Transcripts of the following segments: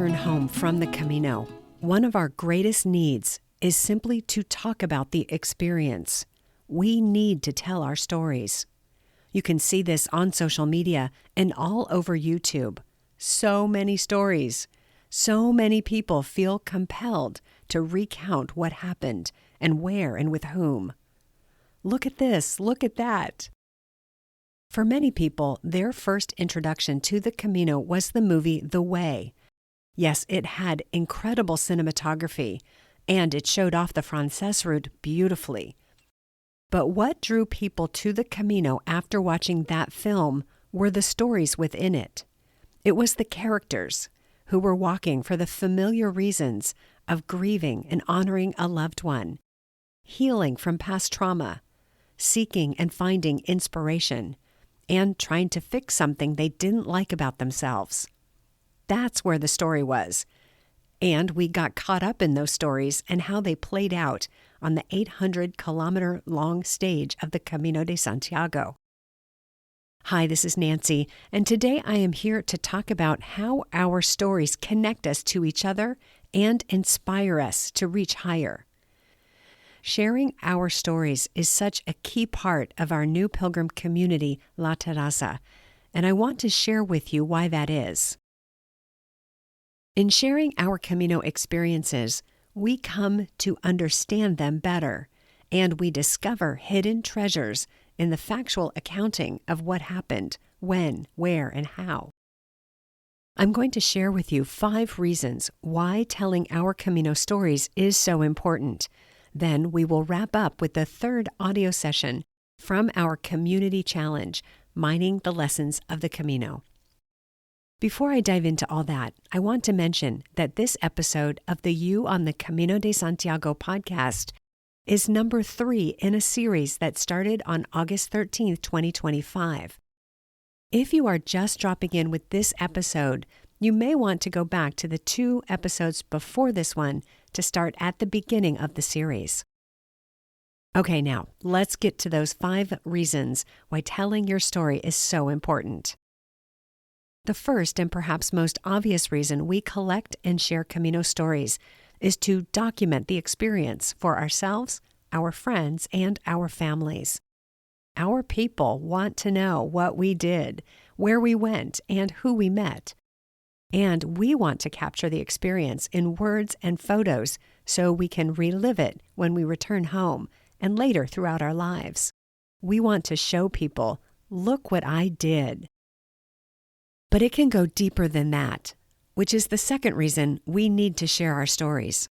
return home from the Camino, one of our greatest needs is simply to talk about the experience. We need to tell our stories. You can see this on social media and all over YouTube. So many stories. So many people feel compelled to recount what happened and where and with whom. Look at this, look at that. For many people, their first introduction to the Camino was the movie The Way. Yes, it had incredible cinematography, and it showed off the Frances route beautifully. But what drew people to the Camino after watching that film were the stories within it. It was the characters who were walking for the familiar reasons of grieving and honoring a loved one, healing from past trauma, seeking and finding inspiration, and trying to fix something they didn't like about themselves. That's where the story was. And we got caught up in those stories and how they played out on the 800-kilometer-long stage of the Camino de Santiago. Hi, this is Nancy, and today I am here to talk about how our stories connect us to each other and inspire us to reach higher. Sharing our stories is such a key part of our new pilgrim community, La Terraza, and I want to share with you why that is. In sharing our Camino experiences, we come to understand them better, and we discover hidden treasures in the factual accounting of what happened, when, where, and how. I'm going to share with you 5 reasons why telling our Camino stories is so important. Then we will wrap up with the 3rd audio session from our community challenge, Mining the Lessons of the Camino. Before I dive into all that, I want to mention that this episode of the You on the Camino de Santiago podcast is number 3 in a series that started on August 13th, 2025. If you are just dropping in with this episode, you may want to go back to the 2 episodes before this one to start at the beginning of the series. Okay, now, let's get to those 5 reasons why telling your story is so important. The first and perhaps most obvious reason we collect and share Camino stories is to document the experience for ourselves, our friends, and our families. Our people want to know what we did, where we went, and who we met. And we want to capture the experience in words and photos so we can relive it when we return home and later throughout our lives. We want to show people, look what I did. But it can go deeper than that, which is the second reason we need to share our stories.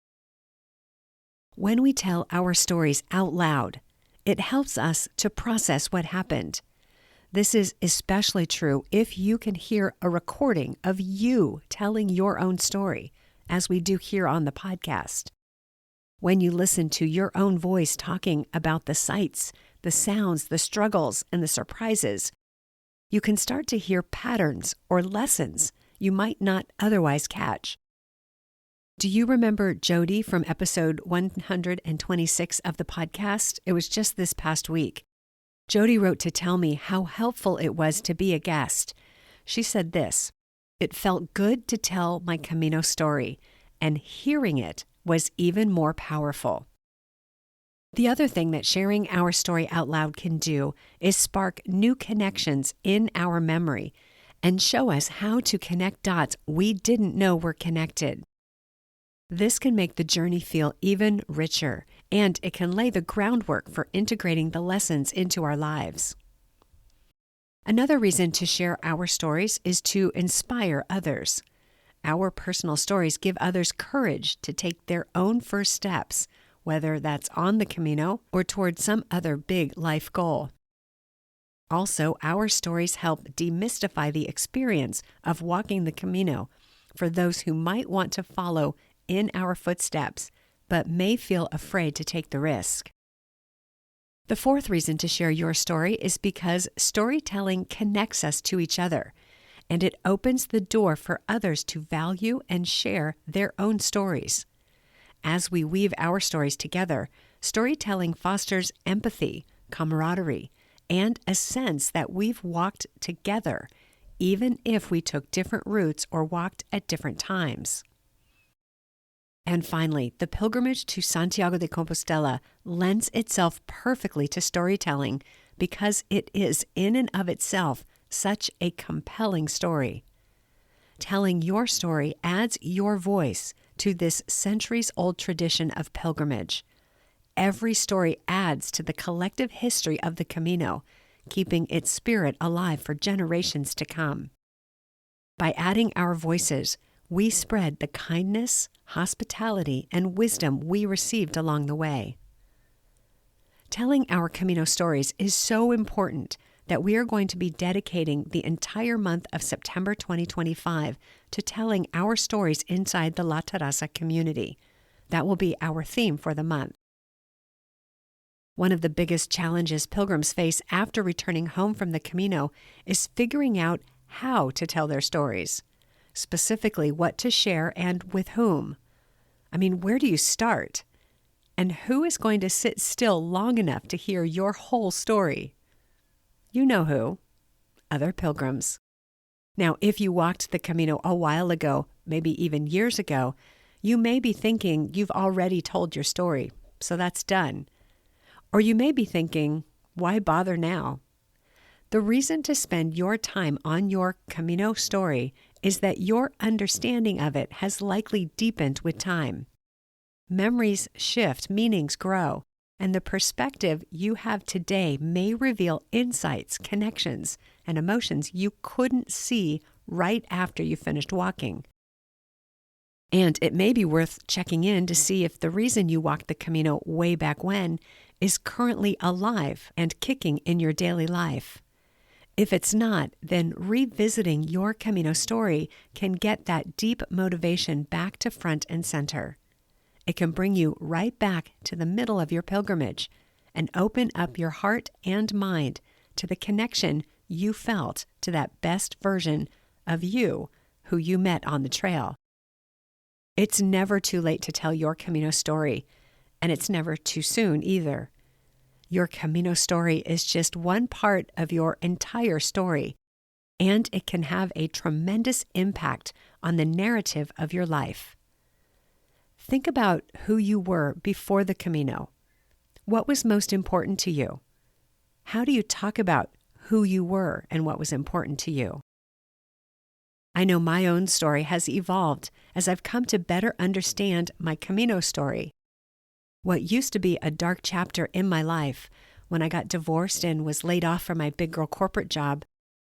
When we tell our stories out loud, it helps us to process what happened. This is especially true if you can hear a recording of you telling your own story, as we do here on the podcast. When you listen to your own voice talking about the sights, the sounds, the struggles, and the surprises, you can start to hear patterns or lessons you might not otherwise catch. Do you remember Jody from episode 126 of the podcast? It was just this past week. Jody wrote to tell me how helpful it was to be a guest. She said this: "It felt good to tell my Camino story, and hearing it was even more powerful." The other thing that sharing our story out loud can do is spark new connections in our memory and show us how to connect dots we didn't know were connected. This can make the journey feel even richer, and it can lay the groundwork for integrating the lessons into our lives. Another reason to share our stories is to inspire others. Our personal stories give others courage to take their own first steps, whether that's on the Camino or toward some other big life goal. Also, our stories help demystify the experience of walking the Camino for those who might want to follow in our footsteps, but may feel afraid to take the risk. The 4th reason to share your story is because storytelling connects us to each other, and it opens the door for others to value and share their own stories. As we weave our stories together, storytelling fosters empathy, camaraderie, and a sense that we've walked together, even if we took different routes or walked at different times. And finally, the pilgrimage to Santiago de Compostela lends itself perfectly to storytelling because it is in and of itself such a compelling story. Telling your story adds your voice to this centuries-old tradition of pilgrimage. Every story adds to the collective history of the Camino, keeping its spirit alive for generations to come. By adding our voices, we spread the kindness, hospitality, and wisdom we received along the way. Telling our Camino stories is so important that we are going to be dedicating the entire month of September 2025 to telling our stories inside the La Terraza community. That will be our theme for the month. One of the biggest challenges pilgrims face after returning home from the Camino is figuring out how to tell their stories, specifically what to share and with whom. I mean, where do you start? And who is going to sit still long enough to hear your whole story? You know who. Other pilgrims. Now, if you walked the Camino a while ago, maybe even years ago, you may be thinking you've already told your story, so that's done. Or you may be thinking, why bother now? The reason to spend your time on your Camino story is that your understanding of it has likely deepened with time. Memories shift, meanings grow, and the perspective you have today may reveal insights, connections, and emotions you couldn't see right after you finished walking. And it may be worth checking in to see if the reason you walked the Camino way back when is currently alive and kicking in your daily life. If it's not, then revisiting your Camino story can get that deep motivation back to front and center. It can bring you right back to the middle of your pilgrimage and open up your heart and mind to the connection you felt to that best version of you who you met on the trail. It's never too late to tell your Camino story, and it's never too soon either. Your Camino story is just one part of your entire story, and it can have a tremendous impact on the narrative of your life. Think about who you were before the Camino. What was most important to you? How do you talk about who you were and what was important to you? I know my own story has evolved as I've come to better understand my Camino story. What used to be a dark chapter in my life when I got divorced and was laid off from my big girl corporate job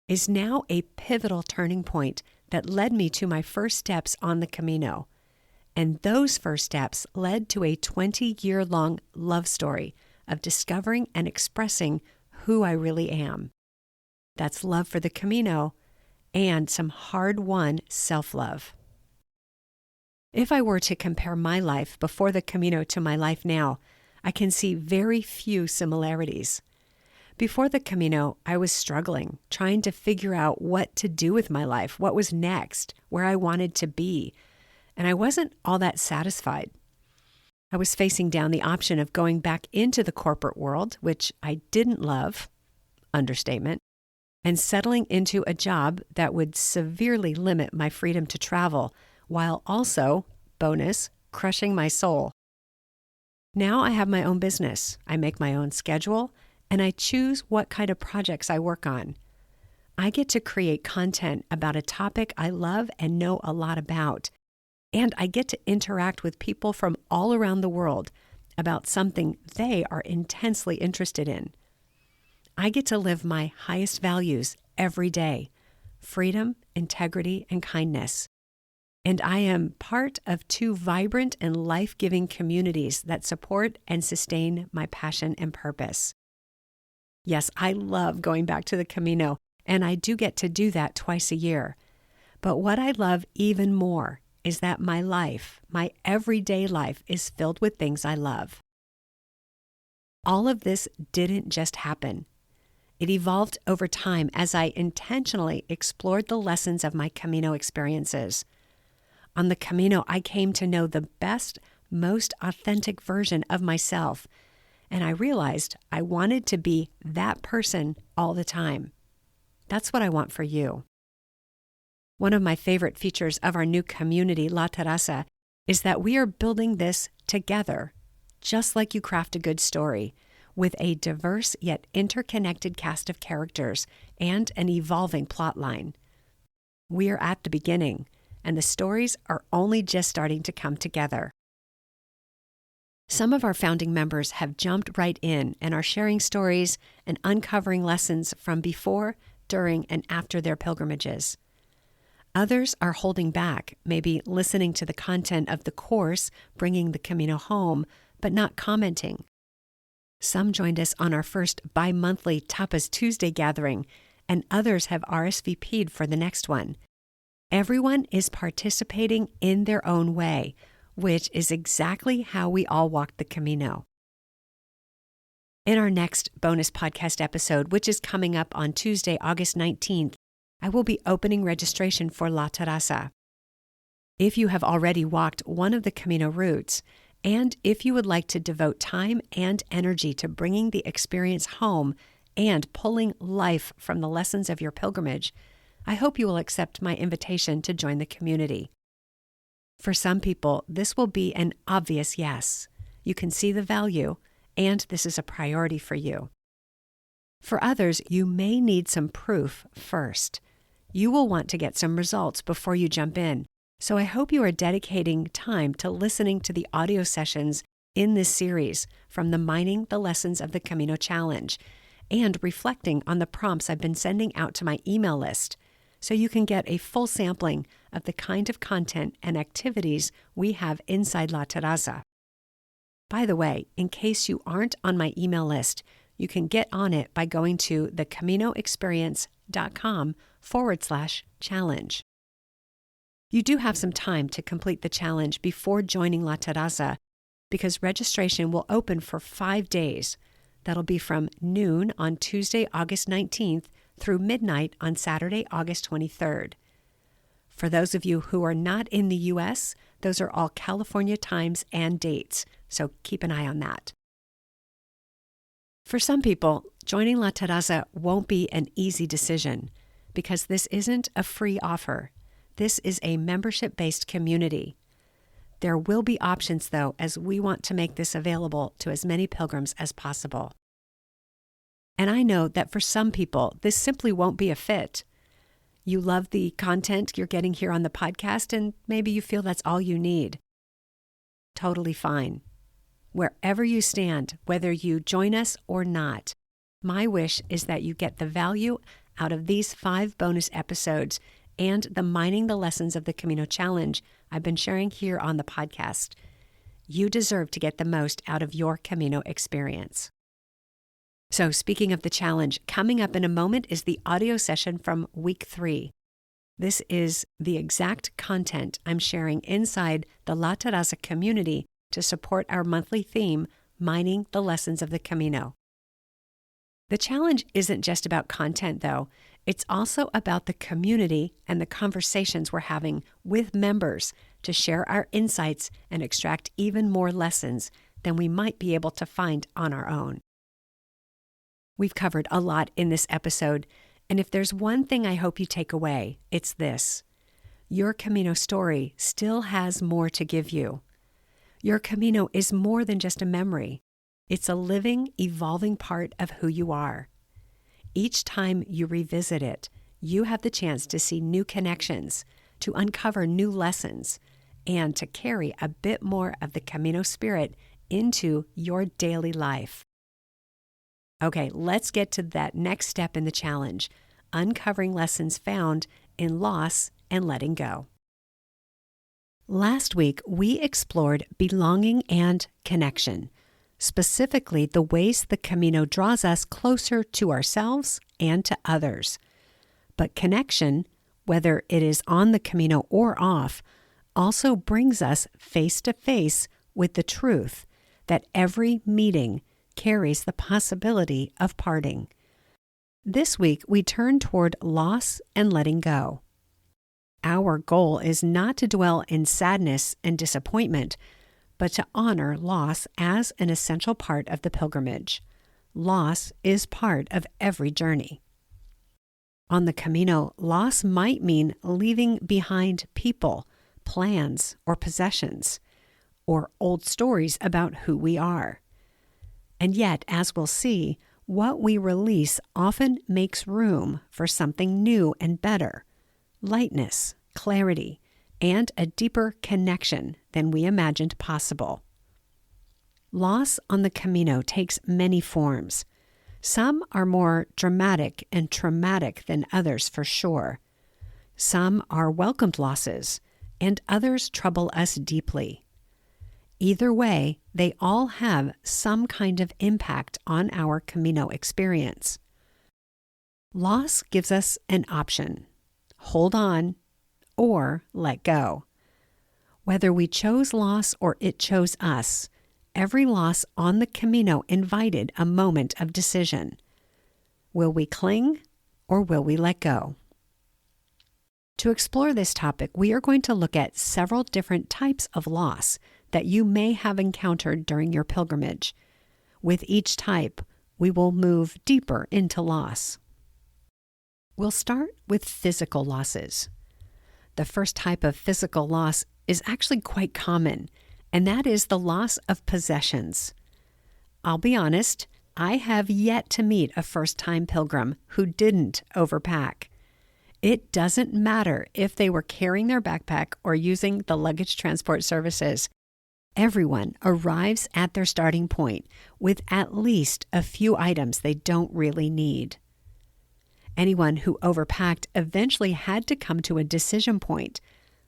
is now a pivotal turning point that led me to my first steps on the Camino. And those first steps led to a 20-year-long love story of discovering and expressing who I really am. That's love for the Camino and some hard-won self-love. If I were to compare my life before the Camino to my life now, I can see very few similarities. Before the Camino, I was struggling, trying to figure out what to do with my life, what was next, where I wanted to be, and I wasn't all that satisfied. I was facing down the option of going back into the corporate world, which I didn't love, understatement, and settling into a job that would severely limit my freedom to travel, while also, bonus, crushing my soul. Now I have my own business. I make my own schedule, and I choose what kind of projects I work on. I get to create content about a topic I love and know a lot about, and I get to interact with people from all around the world about something they are intensely interested in. I get to live my highest values every day: freedom, integrity, and kindness. And I am part of two vibrant and life-giving communities that support and sustain my passion and purpose. Yes, I love going back to the Camino, and I do get to do that twice a year. But what I love even more is that my life, my everyday life, is filled with things I love. All of this didn't just happen. It evolved over time as I intentionally explored the lessons of my Camino experiences. On the Camino, I came to know the best, most authentic version of myself, and I realized I wanted to be that person all the time. That's what I want for you. One of my favorite features of our new community, La Terraza, is that we are building this together, just like you craft a good story, with a diverse yet interconnected cast of characters and an evolving plot line. We are at the beginning, and the stories are only just starting to come together. Some of our founding members have jumped right in and are sharing stories and uncovering lessons from before, during, and after their pilgrimages. Others are holding back, maybe listening to the content of the course, bringing the Camino home, but not commenting. Some joined us on our first bi-monthly Tapas Tuesday gathering, and others have RSVP'd for the next one. Everyone is participating in their own way, which is exactly how we all walk the Camino. In our next bonus podcast episode, which is coming up on Tuesday, August 19th, I will be opening registration for La Terraza. If you have already walked one of the Camino routes, and if you would like to devote time and energy to bringing the experience home and pulling life from the lessons of your pilgrimage, I hope you will accept my invitation to join the community. For some people, this will be an obvious yes. You can see the value, and this is a priority for you. For others, you may need some proof first. You will want to get some results before you jump in, so I hope you are dedicating time to listening to the audio sessions in this series from the Mining the Lessons of the Camino Challenge and reflecting on the prompts I've been sending out to my email list so you can get a full sampling of the kind of content and activities we have inside La Terraza. By the way, in case you aren't on my email list, you can get on it by going to thecaminoexperience.com/challenge. You do have some time to complete the challenge before joining La Terraza because registration will open for 5 days. That'll be from noon on Tuesday, August 19th through midnight on Saturday, August 23rd. For those of you who are not in the U.S., those are all California times and dates, so keep an eye on that. For some people, joining La Terraza won't be an easy decision because this isn't a free offer. This is a membership-based community. There will be options, though, as we want to make this available to as many pilgrims as possible. And I know that for some people, this simply won't be a fit. You love the content you're getting here on the podcast, and maybe you feel that's all you need. Totally fine. Wherever you stand, whether you join us or not, my wish is that you get the value out of these 5 bonus episodes and the Mining the Lessons of the Camino Challenge I've been sharing here on the podcast. You deserve to get the most out of your Camino experience. So speaking of the challenge, coming up in a moment is the audio session from week 3. This is the exact content I'm sharing inside the La Terraza community to support our monthly theme, Mining the Lessons of the Camino. The challenge isn't just about content, though. It's also about the community and the conversations we're having with members to share our insights and extract even more lessons than we might be able to find on our own. We've covered a lot in this episode, and if there's one thing I hope you take away, it's this. Your Camino story still has more to give you. Your Camino is more than just a memory. It's a living, evolving part of who you are. Each time you revisit it, you have the chance to see new connections, to uncover new lessons, and to carry a bit more of the Camino spirit into your daily life. Okay, let's get to that next step in the challenge, uncovering lessons found in loss and letting go. Last week, we explored belonging and connection, specifically the ways the Camino draws us closer to ourselves and to others. But connection, whether it is on the Camino or off, also brings us face to face with the truth that every meeting carries the possibility of parting. This week, we turn toward loss and letting go. Our goal is not to dwell in sadness and disappointment, but to honor loss as an essential part of the pilgrimage. Loss is part of every journey. On the Camino, loss might mean leaving behind people, plans, or possessions, or old stories about who we are. And yet, as we'll see, what we release often makes room for something new and better, lightness, clarity, and a deeper connection than we imagined possible. Loss on the Camino takes many forms. Some are more dramatic and traumatic than others for sure. Some are welcomed losses, and others trouble us deeply. Either way, they all have some kind of impact on our Camino experience. Loss gives us an option: hold on or let go. Whether we chose loss or it chose us, every loss on the Camino invited a moment of decision. Will we cling or will we let go? To explore this topic, we are going to look at several different types of loss that you may have encountered during your pilgrimage. With each type, we will move deeper into loss. We'll start with physical losses. The first type of physical loss is actually quite common, and that is the loss of possessions. I'll be honest, I have yet to meet a first-time pilgrim who didn't overpack. It doesn't matter if they were carrying their backpack or using the luggage transport services. Everyone arrives at their starting point with at least a few items they don't really need. Anyone who overpacked eventually had to come to a decision point: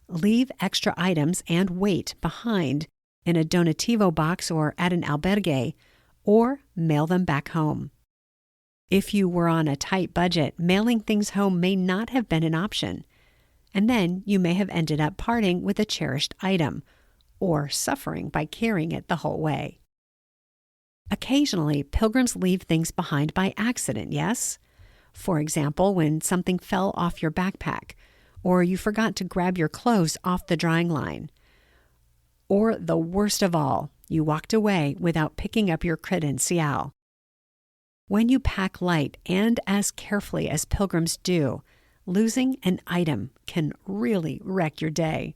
leave extra items and weight behind in a donativo box or at an albergue, or mail them back home. If you were on a tight budget, mailing things home may not have been an option, and then you may have ended up parting with a cherished item, or suffering by carrying it the whole way. Occasionally, pilgrims leave things behind by accident, yes? For example, when something fell off your backpack, or you forgot to grab your clothes off the drying line. Or the worst of all, you walked away without picking up your credencial. When you pack light and as carefully as pilgrims do, losing an item can really wreck your day.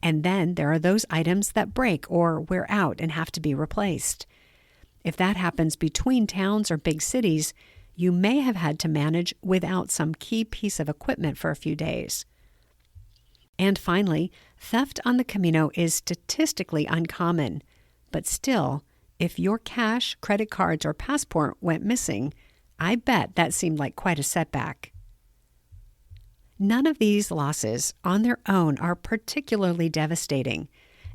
And then there are those items that break or wear out and have to be replaced. If that happens between towns or big cities, you may have had to manage without some key piece of equipment for a few days. And finally, theft on the Camino is statistically uncommon, but still, if your cash, credit cards, or passport went missing, I bet that seemed like quite a setback. None of these losses on their own are particularly devastating,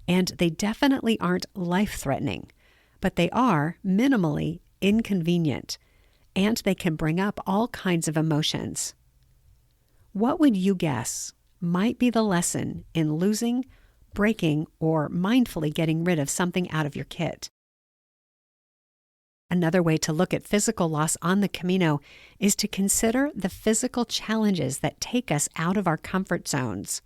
and they definitely aren't life-threatening, but they are minimally inconvenient, and they can bring up all kinds of emotions. What would you guess might be the lesson in losing, breaking, or mindfully getting rid of something out of your kit? Another way to look at physical loss on the Camino is to consider the physical challenges that take us out of our comfort zones.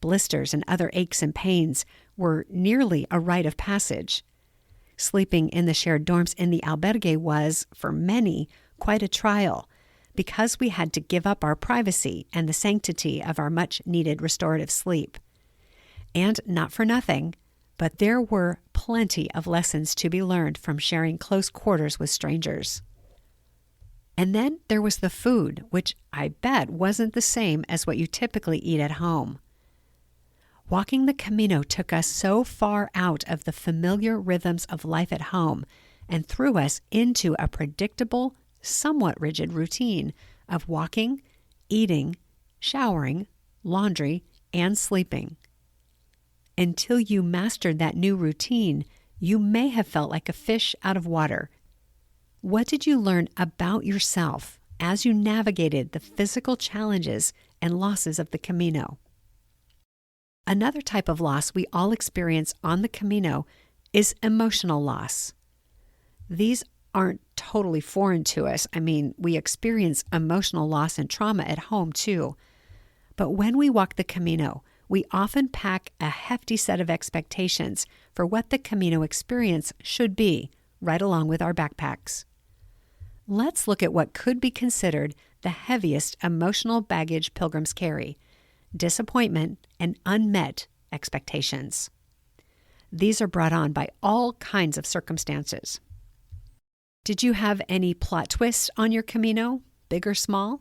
Blisters and other aches and pains were nearly a rite of passage. Sleeping in the shared dorms in the albergue was, for many, quite a trial, because we had to give up our privacy and the sanctity of our much-needed restorative sleep. And not for nothing, but there were plenty of lessons to be learned from sharing close quarters with strangers. And then there was the food, which I bet wasn't the same as what you typically eat at home. Walking the Camino took us so far out of the familiar rhythms of life at home and threw us into a predictable, somewhat rigid routine of walking, eating, showering, laundry, and sleeping. Until you mastered that new routine, you may have felt like a fish out of water. What did you learn about yourself as you navigated the physical challenges and losses of the Camino? Another type of loss we all experience on the Camino is emotional loss. These aren't totally foreign to us. I mean, we experience emotional loss and trauma at home too. But when we walk the Camino, we often pack a hefty set of expectations for what the Camino experience should be, right along with our backpacks. Let's look at what could be considered the the heaviest emotional baggage pilgrims carry: disappointment and unmet expectations. These are brought on by all kinds of circumstances. Did you have any plot twists on your Camino, big or small?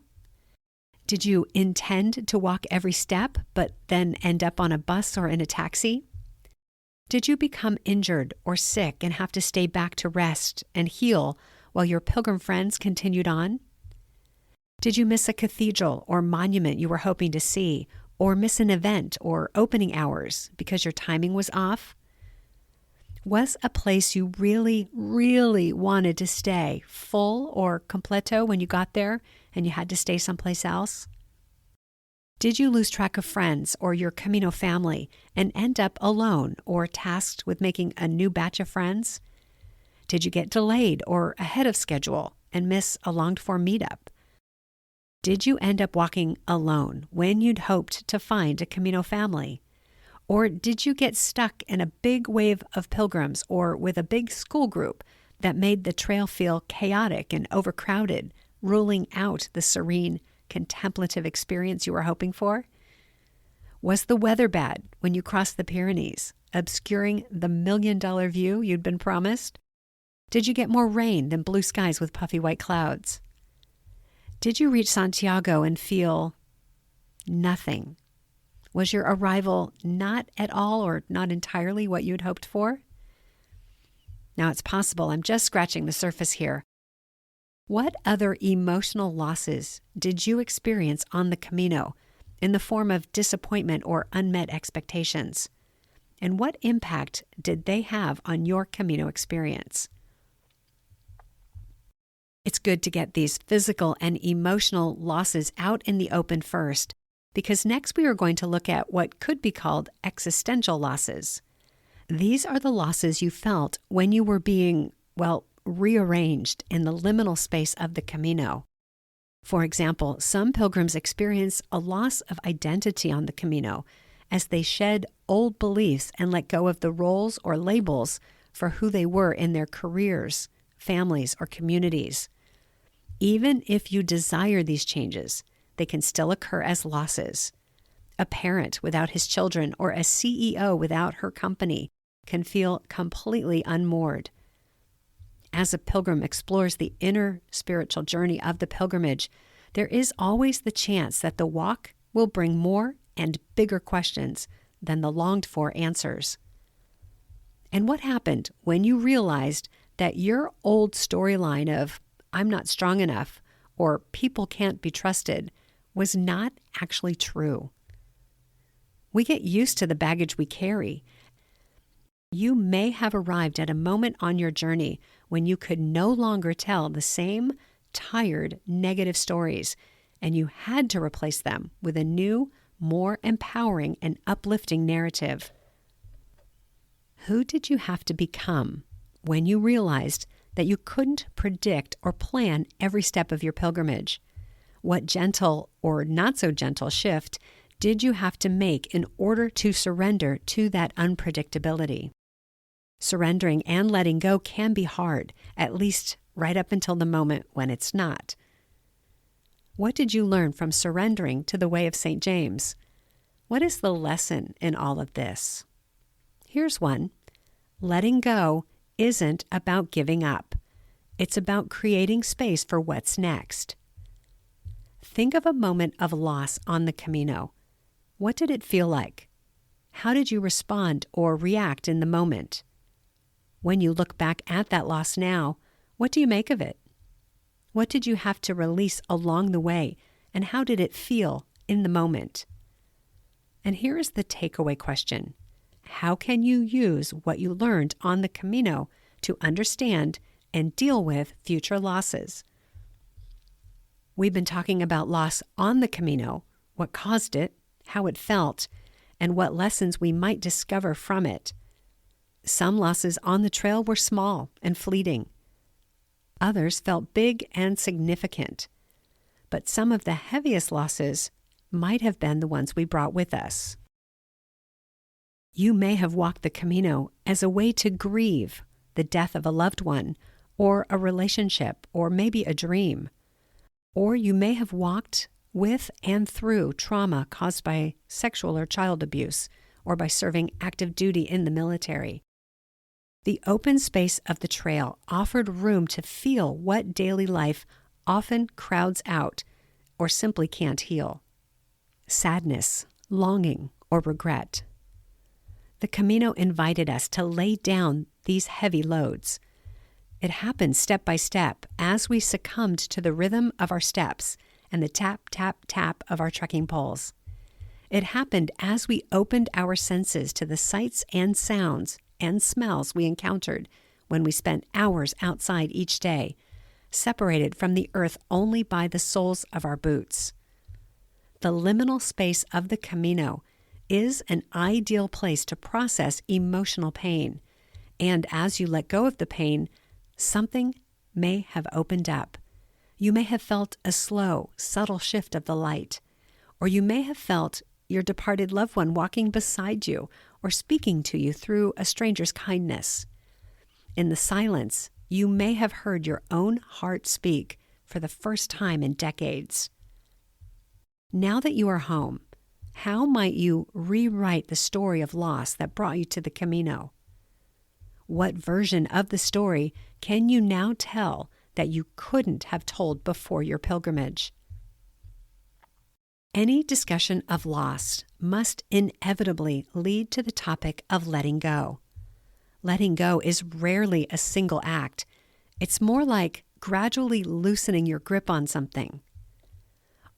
Did you intend to walk every step, but then end up on a bus or in a taxi? Did you become injured or sick and have to stay back to rest and heal while your pilgrim friends continued on? Did you miss a cathedral or monument you were hoping to see, or miss an event or opening hours because your timing was off? Was a place you really, really wanted to stay full or completo when you got there and you had to stay someplace else? Did you lose track of friends or your Camino family and end up alone or tasked with making a new batch of friends? Did you get delayed or ahead of schedule and miss a longed-for meetup? Did you end up walking alone when you'd hoped to find a Camino family? Or did you get stuck in a big wave of pilgrims or with a big school group that made the trail feel chaotic and overcrowded, ruling out the serene, contemplative experience you were hoping for? Was the weather bad when you crossed the Pyrenees, obscuring the million-dollar view you'd been promised? Did you get more rain than blue skies with puffy white clouds? Did you reach Santiago and feel nothing? Was your arrival not at all or not entirely what you'd hoped for? Now, it's possible I'm just scratching the surface here. What other emotional losses did you experience on the Camino in the form of disappointment or unmet expectations? And what impact did they have on your Camino experience? It's good to get these physical and emotional losses out in the open first, because next we are going to look at what could be called existential losses. These are the losses you felt when you were being, rearranged in the liminal space of the Camino. For example, some pilgrims experience a loss of identity on the Camino as they shed old beliefs and let go of the roles or labels for who they were in their careers, families, or communities. Even if you desire these changes, they can still occur as losses. A parent without his children or a CEO without her company can feel completely unmoored. As a pilgrim explores the inner spiritual journey of the pilgrimage, there is always the chance that the walk will bring more and bigger questions than the longed-for answers. And what happened when you realized that your old storyline of "I'm not strong enough" or "people can't be trusted" was not actually true? We get used to the baggage we carry. You may have arrived at a moment on your journey when you could no longer tell the same tired, negative stories, and you had to replace them with a new, more empowering and uplifting narrative. Who did you have to become when you realized that you couldn't predict or plan every step of your pilgrimage? What gentle or not so gentle shift did you have to make in order to surrender to that unpredictability? Surrendering and letting go can be hard, at least right up until the moment when it's not. What did you learn from surrendering to the way of St. James? What is the lesson in all of this? Here's one. Letting go isn't about giving up. It's about creating space for what's next. Think of a moment of loss on the Camino. What did it feel like? How did you respond or react in the moment? When you look back at that loss now, what do you make of it? What did you have to release along the way, and how did it feel in the moment? And here is the takeaway question. How can you use what you learned on the Camino to understand and deal with future losses? We've been talking about loss on the Camino, what caused it, how it felt, and what lessons we might discover from it. Some losses on the trail were small and fleeting. Others felt big and significant. But some of the heaviest losses might have been the ones we brought with us. You may have walked the Camino as a way to grieve the death of a loved one, or a relationship, or maybe a dream. Or you may have walked with and through trauma caused by sexual or child abuse, or by serving active duty in the military. The open space of the trail offered room to feel what daily life often crowds out or simply can't heal: sadness, longing, or regret. The Camino invited us to lay down these heavy loads. It happened step by step as we succumbed to the rhythm of our steps and the tap, tap, tap of our trekking poles. It happened as we opened our senses to the sights and sounds and smells we encountered when we spent hours outside each day, separated from the earth only by the soles of our boots. The liminal space of the Camino is an ideal place to process emotional pain, and as you let go of the pain, something may have opened up. You may have felt a slow, subtle shift of the light, or you may have felt your departed loved one walking beside you or speaking to you through a stranger's kindness. In the silence, you may have heard your own heart speak for the first time in decades. Now that you are home, how might you rewrite the story of loss that brought you to the Camino? What version of the story can you now tell that you couldn't have told before your pilgrimage? Any discussion of loss must inevitably lead to the topic of letting go. Letting go is rarely a single act. It's more like gradually loosening your grip on something.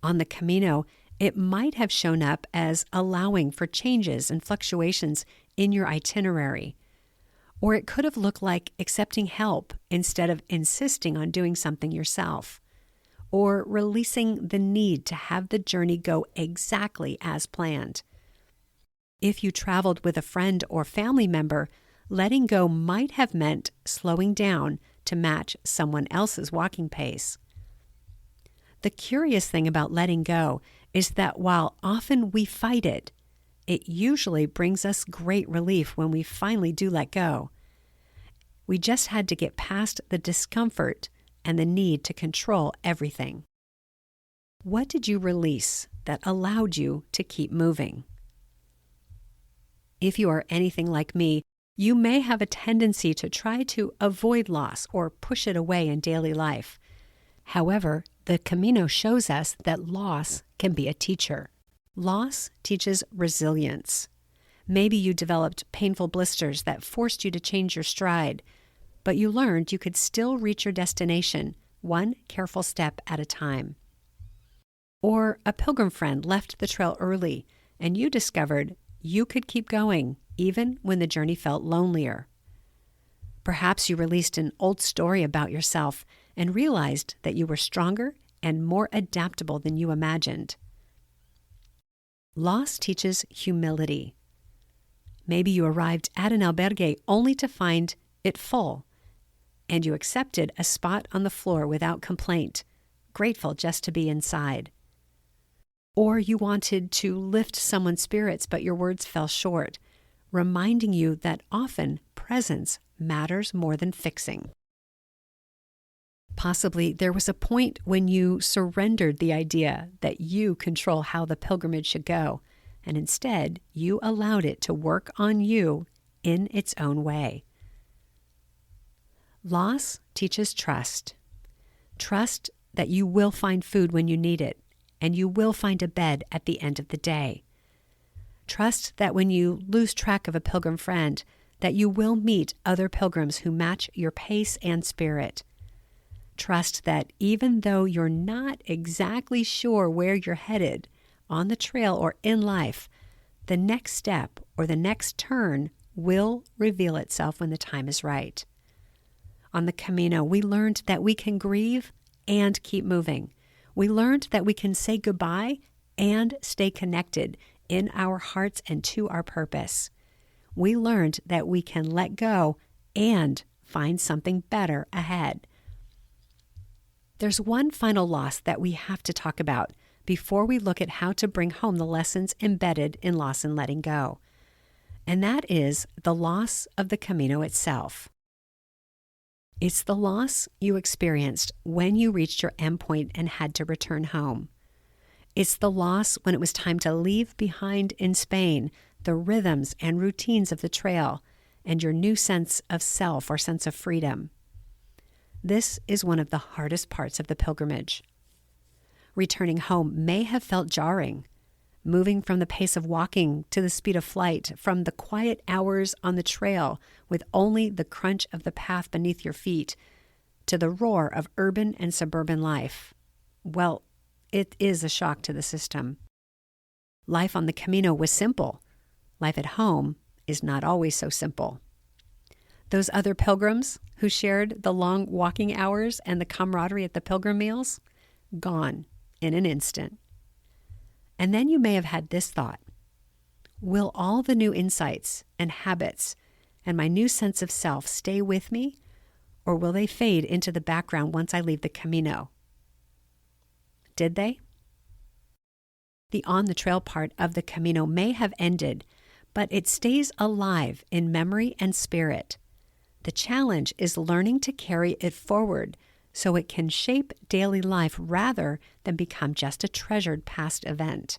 On the Camino, it might have shown up as allowing for changes and fluctuations in your itinerary. Or it could have looked like accepting help instead of insisting on doing something yourself. Or releasing the need to have the journey go exactly as planned. If you traveled with a friend or family member, letting go might have meant slowing down to match someone else's walking pace. The curious thing about letting go is that while often we fight it, it usually brings us great relief when we finally do let go. We just had to get past the discomfort and the need to control everything. What did you release that allowed you to keep moving? If you are anything like me, you may have a tendency to try to avoid loss or push it away in daily life. However, the Camino shows us that loss can be a teacher. Loss teaches resilience. Maybe you developed painful blisters that forced you to change your stride, but you learned you could still reach your destination one careful step at a time. Or a pilgrim friend left the trail early, and you discovered you could keep going even when the journey felt lonelier. Perhaps you released an old story about yourself and realized that you were stronger and more adaptable than you imagined. Loss teaches humility. Maybe you arrived at an albergue only to find it full, and you accepted a spot on the floor without complaint, grateful just to be inside. Or you wanted to lift someone's spirits, but your words fell short, reminding you that often presence matters more than fixing. Possibly there was a point when you surrendered the idea that you control how the pilgrimage should go, and instead you allowed it to work on you in its own way. Loss teaches trust. Trust that you will find food when you need it, and you will find a bed at the end of the day. Trust that when you lose track of a pilgrim friend, that you will meet other pilgrims who match your pace and spirit. Trust that even though you're not exactly sure where you're headed, on the trail or in life, the next step or the next turn will reveal itself when the time is right. On the Camino, we learned that we can grieve and keep moving. We learned that we can say goodbye and stay connected in our hearts and to our purpose. We learned that we can let go and find something better ahead. There's one final loss that we have to talk about before we look at how to bring home the lessons embedded in loss and letting go. And that is the loss of the Camino itself. It's the loss you experienced when you reached your endpoint and had to return home. It's the loss when it was time to leave behind in Spain the rhythms and routines of the trail and your new sense of self or sense of freedom. This is one of the hardest parts of the pilgrimage. Returning home may have felt jarring, moving from the pace of walking to the speed of flight, from the quiet hours on the trail with only the crunch of the path beneath your feet, to the roar of urban and suburban life. Well, it is a shock to the system. Life on the Camino was simple. Life at home is not always so simple. Those other pilgrims who shared the long walking hours and the camaraderie at the pilgrim meals, gone in an instant. And then you may have had this thought: will all the new insights and habits and my new sense of self stay with me, or will they fade into the background once I leave the Camino? Did they? The on-the-trail part of the Camino may have ended, but it stays alive in memory and spirit. The challenge is learning to carry it forward so it can shape daily life rather than become just a treasured past event.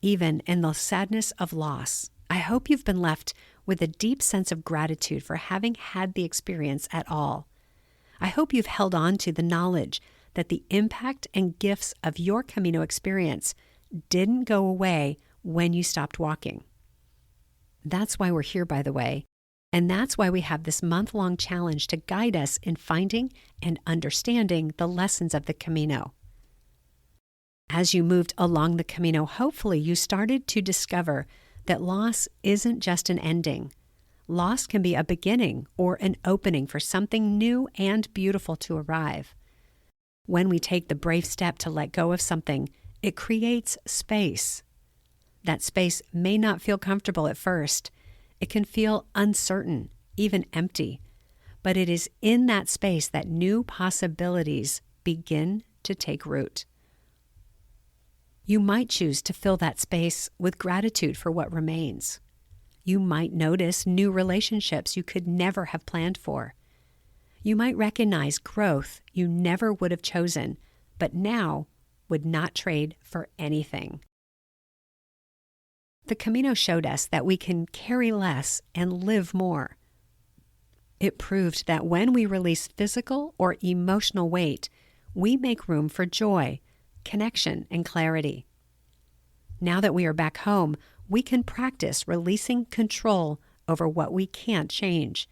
Even in the sadness of loss, I hope you've been left with a deep sense of gratitude for having had the experience at all. I hope you've held on to the knowledge that the impact and gifts of your Camino experience didn't go away when you stopped walking. That's why we're here, by the way. And that's why we have this month-long challenge to guide us in finding and understanding the lessons of the Camino. As you moved along the Camino, hopefully you started to discover that loss isn't just an ending. Loss can be a beginning or an opening for something new and beautiful to arrive. When we take the brave step to let go of something, it creates space. That space may not feel comfortable at first. It can feel uncertain, even empty. But it is in that space that new possibilities begin to take root. You might choose to fill that space with gratitude for what remains. You might notice new relationships you could never have planned for. You might recognize growth you never would have chosen, but now would not trade for anything. The Camino showed us that we can carry less and live more. It proved that when we release physical or emotional weight, we make room for joy, connection, and clarity. Now that we are back home, we can practice releasing control over what we can't change.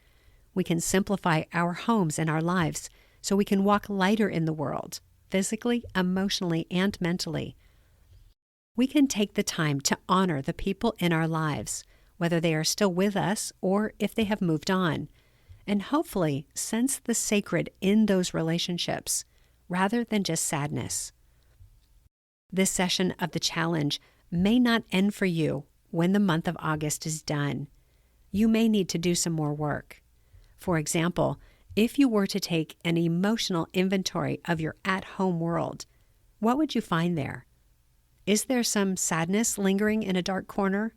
We can simplify our homes and our lives so we can walk lighter in the world, physically, emotionally, and mentally. We can take the time to honor the people in our lives, whether they are still with us or if they have moved on, and hopefully sense the sacred in those relationships rather than just sadness. This session of the challenge may not end for you when the month of August is done. You may need to do some more work. For example, if you were to take an emotional inventory of your at-home world, what would you find there? Is there some sadness lingering in a dark corner?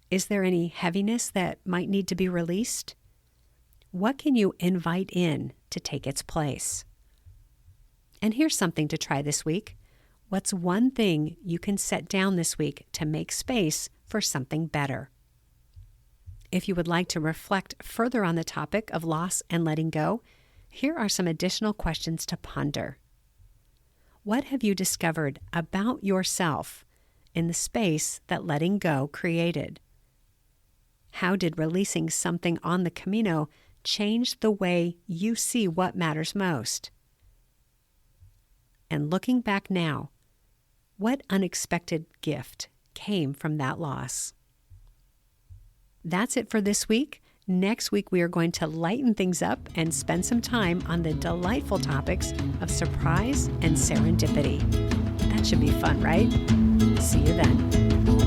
Is there any heaviness that might need to be released? What can you invite in to take its place? And here's something to try this week. What's one thing you can set down this week to make space for something better? If you would like to reflect further on the topic of loss and letting go, here are some additional questions to ponder. What have you discovered about yourself in the space that letting go created? How did releasing something on the Camino change the way you see what matters most? And looking back now, what unexpected gift came from that loss? That's it for this week. Next week, we are going to lighten things up and spend some time on the delightful topics of surprise and serendipity. That should be fun, right? See you then.